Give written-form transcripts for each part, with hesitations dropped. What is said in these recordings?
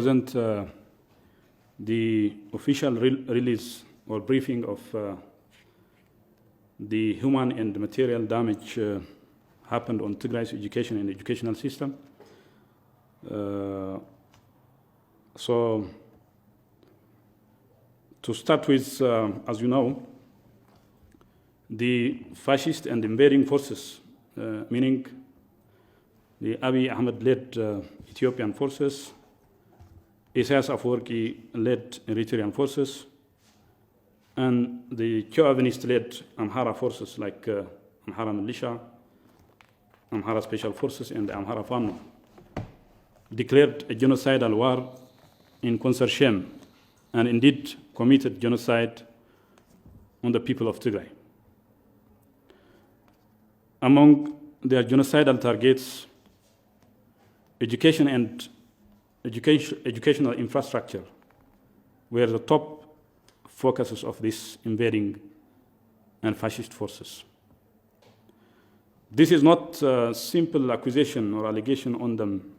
present the official release or briefing of the human and material damage happened on Tigray's education and educational system. So to start with, as you know, the fascist and invading forces, meaning the Abiy Ahmed-led Ethiopian forces, Isaias Afwerki-led Eritrean forces, and the Chauvinist-led Amhara forces like Amhara Militia, Amhara Special Forces, and the Amhara Fano, declared a genocidal war in consortium and indeed committed genocide on the people of Tigray. Among their genocidal targets, education and educational infrastructure were the top focuses of these invading and fascist forces. This is not a simple accusation or allegation on them.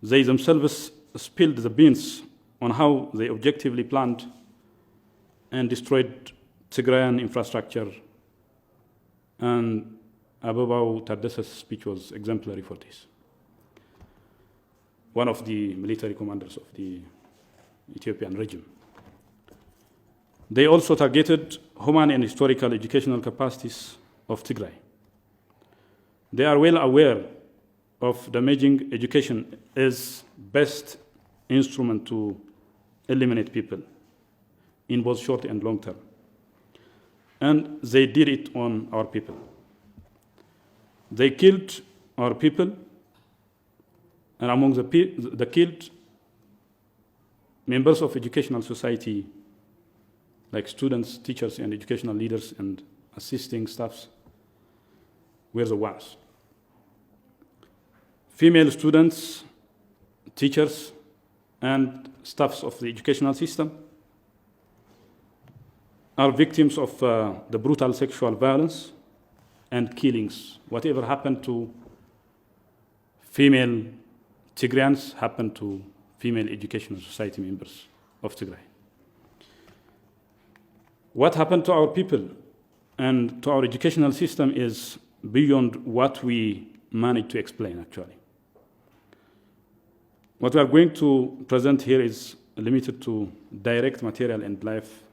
They themselves spilled the beans on how they objectively planned and destroyed Tigrayan infrastructure, and Abubakar Tadessa's speech was exemplary for this. One of the military commanders of the Ethiopian regime. They also targeted human and historical educational capacities of Tigray. They are well aware of damaging education as best instrument to eliminate people in both short and long term. And they did it on our people. They killed our people, and among the killed, members of educational society, like students, teachers, and educational leaders and assisting staffs, were the ones. Female students, teachers, and staffs of the educational system are victims of the brutal sexual violence and killings. Whatever happened to female Tigrayans happened to female educational society members of Tigray. What happened to our people and to our educational system is beyond what we managed to explain, actually. What we are going to present here is limited to direct material and life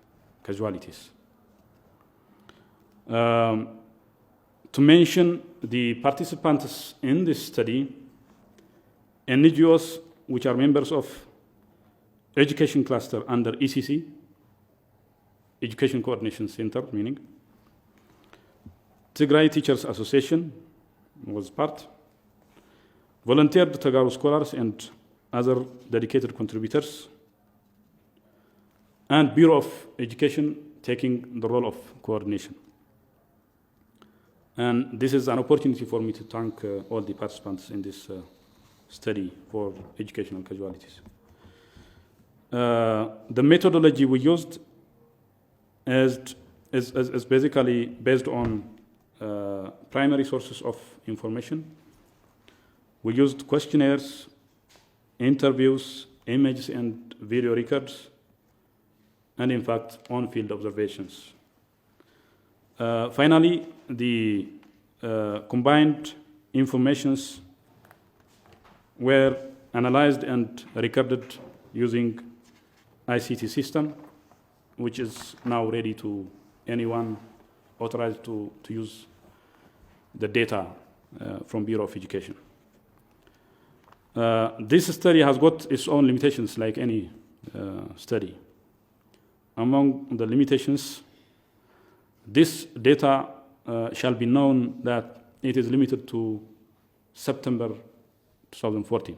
casualties. To mention the participants in this study, NGOs which are members of education cluster under ECC, Education Coordination Center, meaning Tigray Teachers Association was part, volunteered Tagaru scholars and other dedicated contributors, and Bureau of Education taking the role of coordination. And this is an opportunity for me to thank all the participants in this study for educational casualties. The methodology we used is basically based on primary sources of information. We used questionnaires, interviews, images and video records, and in fact, on-field observations. Finally, the combined informations were analyzed and recorded using ICT system, which is now ready to anyone authorized to use the data from Bureau of Education. This study has got its own limitations like any study. Among the limitations, this data shall be known that it is limited to September 2014.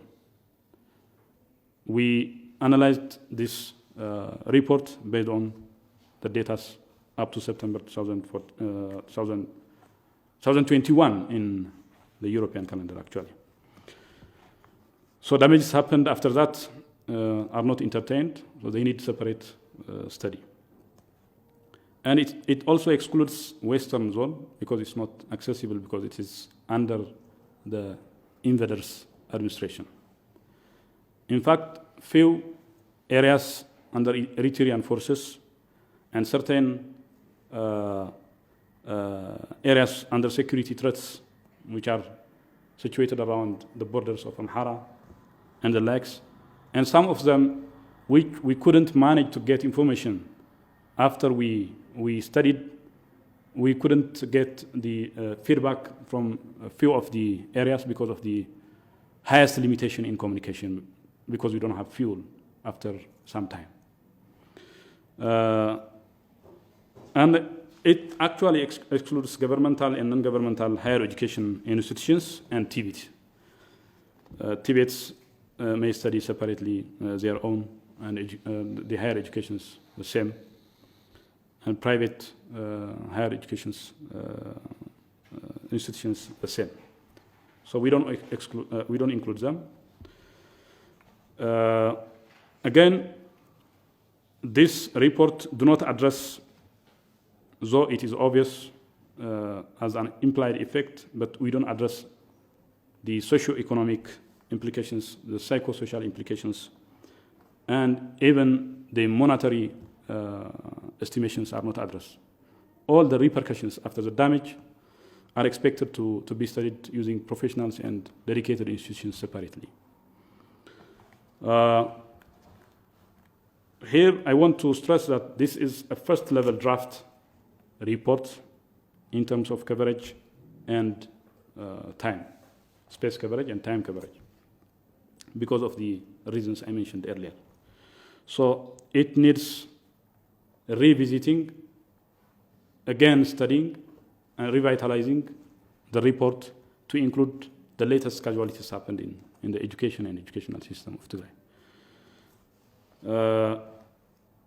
We analyzed this report based on the data up to September 2021 in the European calendar, actually. So damages happened after that are not entertained, so they need separate study. And it also excludes Western zone because it's not accessible because it is under the invaders' administration. In fact, few areas under Eritrean forces and certain areas under security threats, which are situated around the borders of Amhara and the lakes. And some of them, we couldn't manage to get information. After we studied, we couldn't get the feedback from a few of the areas because of the highest limitation in communication, because we don't have fuel after some time. And it actually excludes governmental and non-governmental higher education institutions and Tibet. Tibets may study separately their own, and the higher education is the same, and private higher education institutions the same. So we don't include them. Again, this report do not address, though it is obvious as an implied effect, but we don't address the socio-economic implications, the psychosocial implications, and even the monetary estimations are not addressed. All the repercussions after the damage are expected to be studied using professionals and dedicated institutions separately. Here, I want to stress that this is a first-level draft report in terms of coverage and time, space coverage and time coverage, because of the reasons I mentioned earlier. So it needs revisiting, again studying and revitalizing the report to include the latest casualties happened in the education and educational system of Tigray.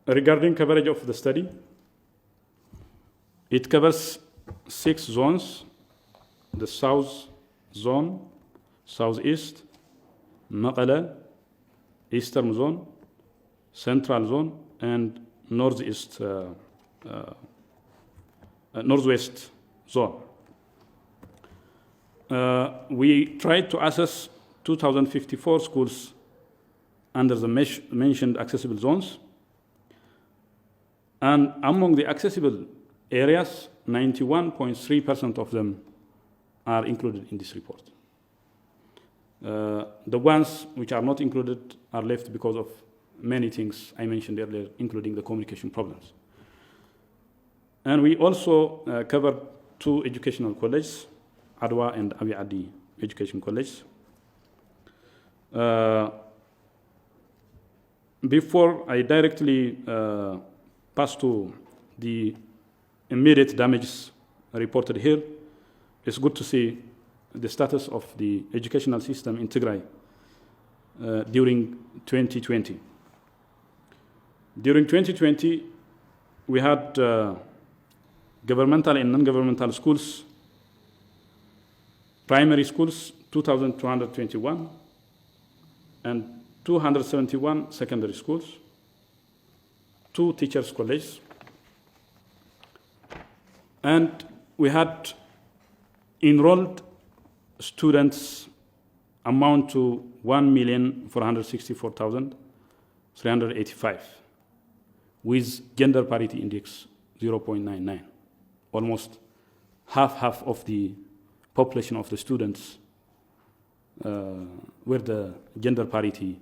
Regarding coverage of the study, it covers 6 zones: the South Zone, Southeast, Maqala, Eastern Zone, Central Zone, and Northwest Zone. We tried to assess 2,054 schools under the mentioned accessible zones. And among the accessible areas, 91.3% of them are included in this report. The ones which are not included are left because of many things I mentioned earlier, including the communication problems. And we also covered 2 educational colleges, Adwa and Abi Adi Education College. Before I directly pass to the immediate damages reported here, it's good to see the status of the educational system in Tigray during 2020. During 2020, we had governmental and non-governmental schools, primary schools, 2,221, and 271 secondary schools, 2 teachers' colleges, and we had enrolled students amount to 1,464,385, with gender parity index 0.99. Almost half of the population of the students were the gender parity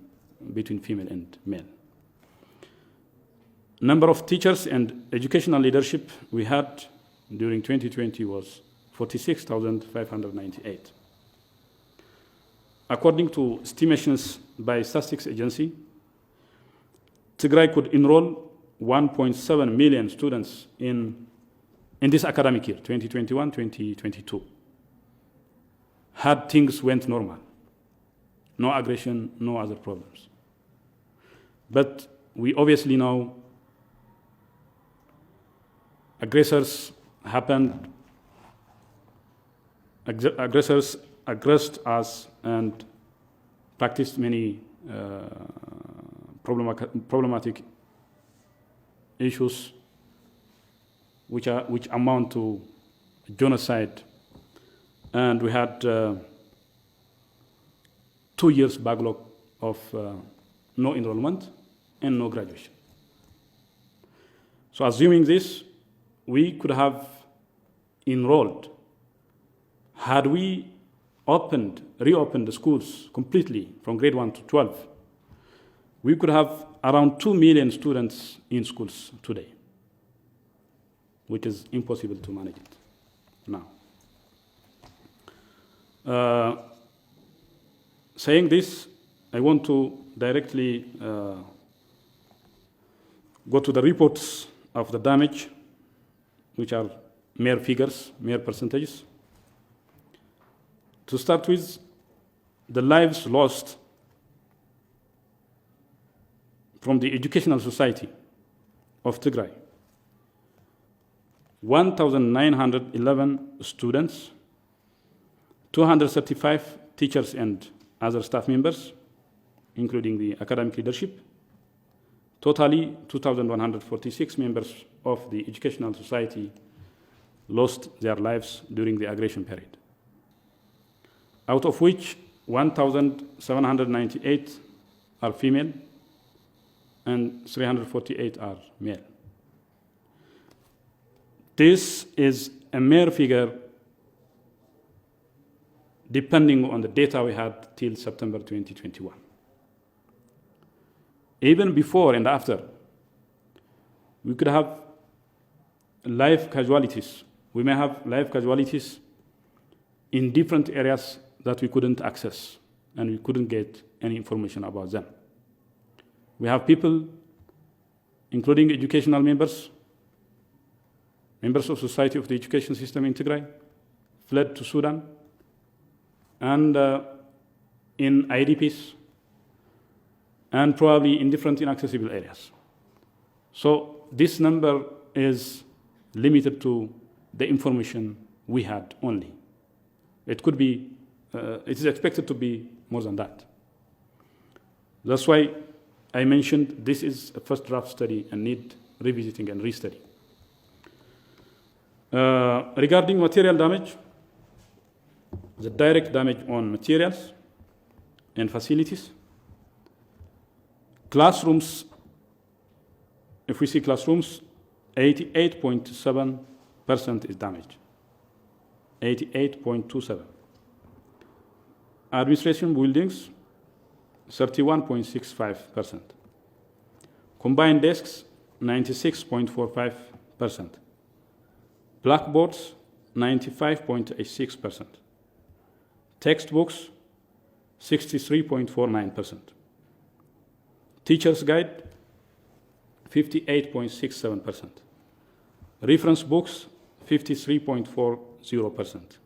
between female and male. Number of teachers and educational leadership we had during 2020 was 46,598. According to estimations by Statistics Agency, Tigray could enroll 1.7 million students in this academic year, 2021-2022, had things went normal. No aggression, no other problems. But we obviously know aggressors aggressed us and practiced many problematic issues which amount to genocide. And we had 2 years backlog of no enrollment, and no graduation. So assuming this, we could have enrolled, had we reopened the schools completely from grade 1 to 12, we could have around 2 million students in schools today, which is impossible to manage it now. Saying this, I want to directly go to the reports of the damage, which are mere figures, mere percentages. To start with, the lives lost from the educational society of Tigray: 1,911 students, 235 teachers and other staff members, including the academic leadership. Totally, 2,146 members of the educational society lost their lives during the aggression period, out of which 1,798 are female and 348 are male. This is a mere figure depending on the data we had till September 2021. Even before and after, we could have live casualties. We may have live casualties in different areas that we couldn't access and we couldn't get any information about them. We have people, including educational members of society of the education system in Tigray, fled to Sudan, and in IDPs, and probably in different inaccessible areas. So this number is limited to the information we had only. It could be, it is expected to be more than that. That's why I mentioned this is a first draft study and need revisiting and restudy. Regarding material damage, the direct damage on materials and facilities, classrooms, if we see classrooms, 88.7% is damaged. 88.27. Administration buildings, 31.65%. Combined desks, 96.45%. Blackboards, 95.86%. Textbooks, 63.49%. Teacher's guide, 58.67%. Reference books, 53.40%.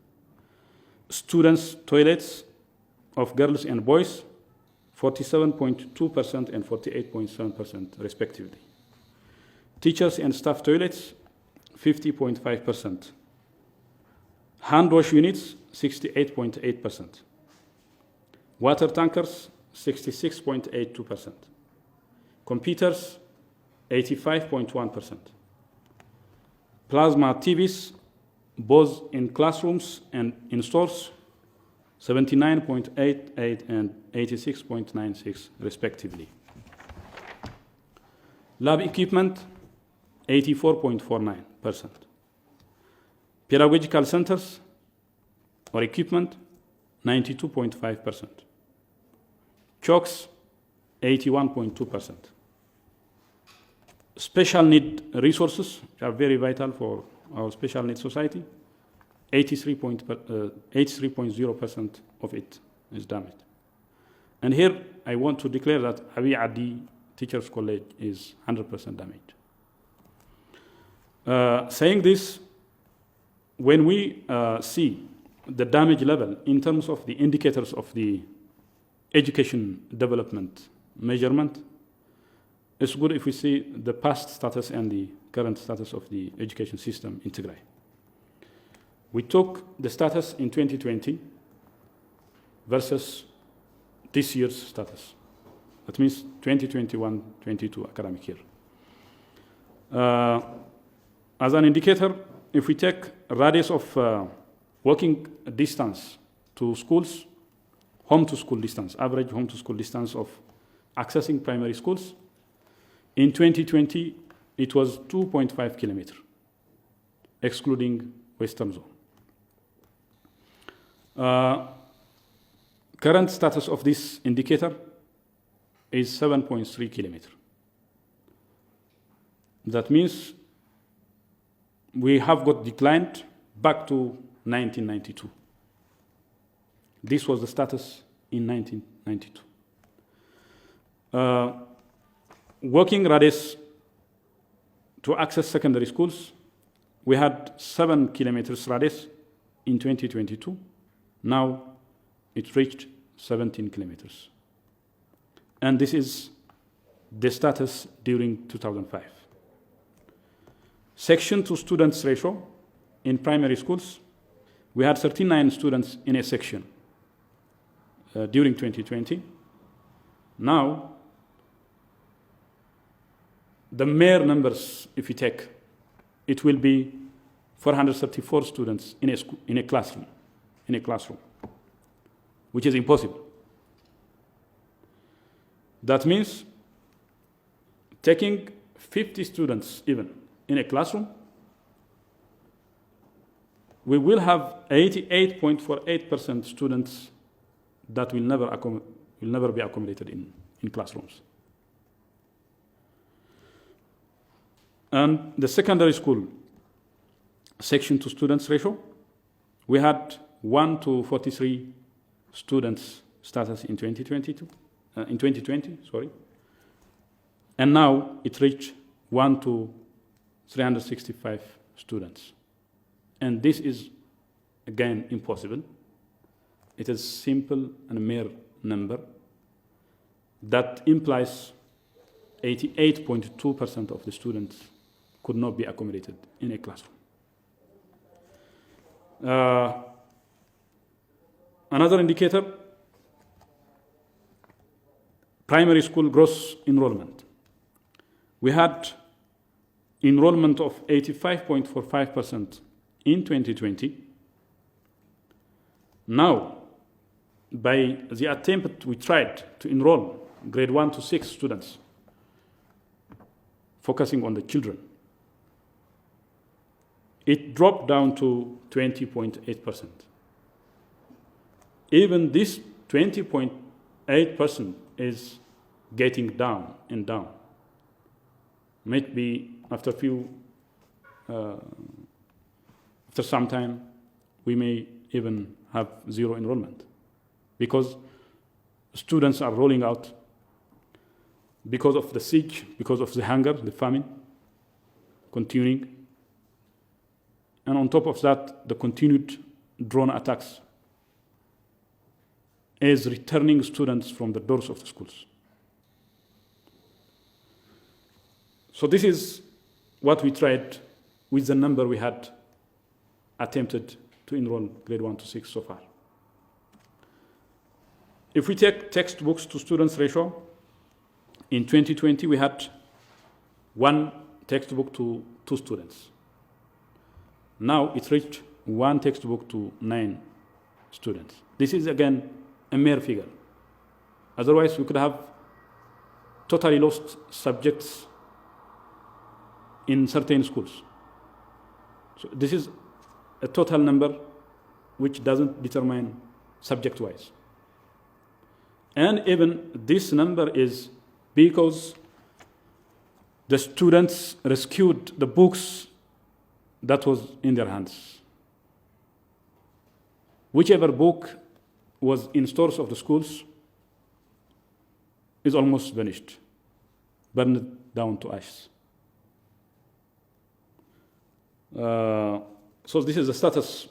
Students' toilets of girls and boys, 47.2% and 48.7% respectively. Teachers and staff toilets, 50.5%. Hand wash units, 68.8%. Water tankers, 66.82%. Computers, 85.1%. Plasma TVs, both in classrooms and in stores, 79.88 and 86.96 respectively. Lab equipment, 84.49%. Pedagogical centers or equipment, 92.5%. Chalks, 81.2%. Special need resources, which are very vital for our special needs society, 83.0% of it is damaged. And here I want to declare that Abiy Adi Teachers College is 100% damaged. Saying this, when we see the damage level in terms of the indicators of the education development measurement, it's good if we see the past status and the current status of the education system in Tigray. We took the status in 2020 versus this year's status. That means 2021-22 academic year. As an indicator, if we take a radius of walking distance to schools, home to school distance, average home to school distance of accessing primary schools. In 2020, it was 2.5 kilometers, excluding Western Zone. Current status of this indicator is 7.3 kilometers. That means we have got declined back to 1992. This was the status in 1992. Working radius to access secondary schools, we had 7 kilometers radius in 2022. Now it reached 17 kilometers. And this is the status during 2005. Section to students ratio in primary schools, we had 39 students in a section during 2020. Now, the mere numbers, if you take, it will be 434 students in a classroom, which is impossible. That means taking 50 students even in a classroom, we will have 88.48% students that will never be accommodated in classrooms. And the secondary school section to students ratio, we had 1 to 43 students status in 2020, and now it reached 1 to 365 students. And this is, again, impossible. It is simple and a mere number that implies 88.2% of the students could not be accommodated in a classroom. Another indicator, primary school gross enrollment. We had enrollment of 85.45% in 2020. Now, by the attempt we tried to enroll grade 1 to 6 students, focusing on the children, it dropped down to 20.8%. Even this 20.8% is getting down and down. Maybe after some time, we may even have zero enrollment because students are rolling out because of the siege, because of the hunger, the famine, continuing. And on top of that, the continued drone attacks is returning students from the doors of the schools. So this is what we tried with the number we had attempted to enroll grade 1 to 6 so far. If we take textbooks to students ratio, in 2020 we had 1 textbook to 2 students. Now it reached 1 textbook to 9 students. This is again a mere figure. Otherwise we could have totally lost subjects in certain schools. So this is a total number which doesn't determine subject-wise. And even this number is because the students rescued the books that was in their hands. Whichever book was in stores of the schools is almost vanished, burned down to ashes. So this is the status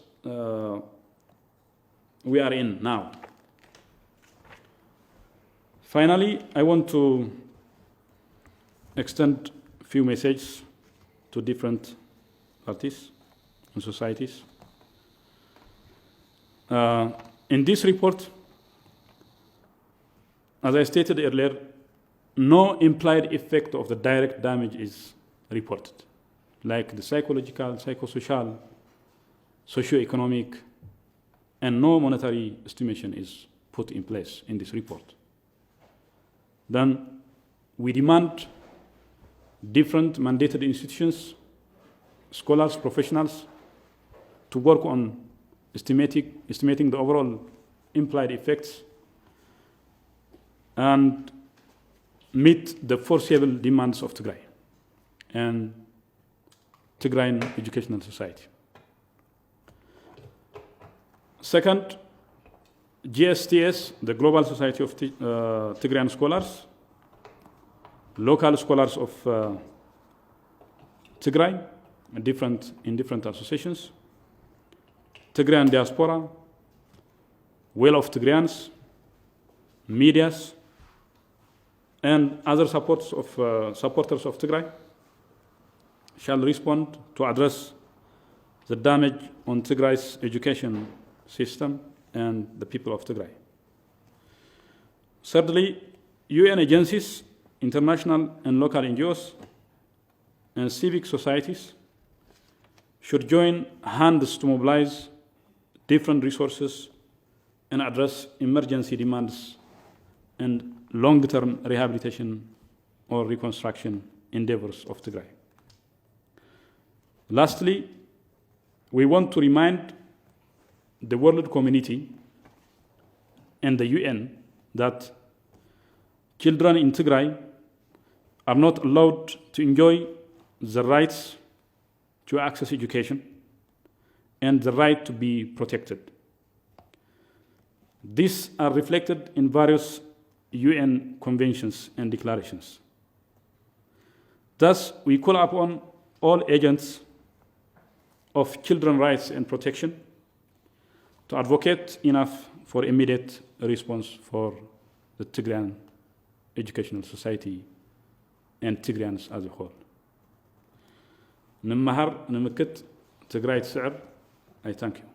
we are in now. Finally, I want to extend a few messages to different parties and societies. In this report, as I stated earlier, no implied effect of the direct damage is reported, like the psychological, psychosocial, socio-economic, and no monetary estimation is put in place in this report. then we demand different mandated institutions, scholars, professionals, to work on estimating the overall implied effects and meet the foreseeable demands of Tigray and Tigrayan educational society. Second, GSTS, the Global Society of Tigrayan Scholars, local scholars of Tigray in different associations, Tigrayan diaspora, Well of Tigrayans, medias, and other supporters of Tigray shall respond to address the damage on Tigray's education system and the people of Tigray. Thirdly, UN agencies, international and local NGOs, and civic societies should join hands to mobilize different resources and address emergency demands and long-term rehabilitation or reconstruction endeavors of Tigray. Lastly, we want to remind the world community and the UN that children in Tigray are not allowed to enjoy the rights to access education and the right to be protected. These are reflected in various UN conventions and declarations. Thus, we call upon all agents of children's rights and protection to advocate enough for immediate response for the Tigrayan educational society and Tigrayans as a whole. نمهر نمكت تجراي تسعر. I thank you.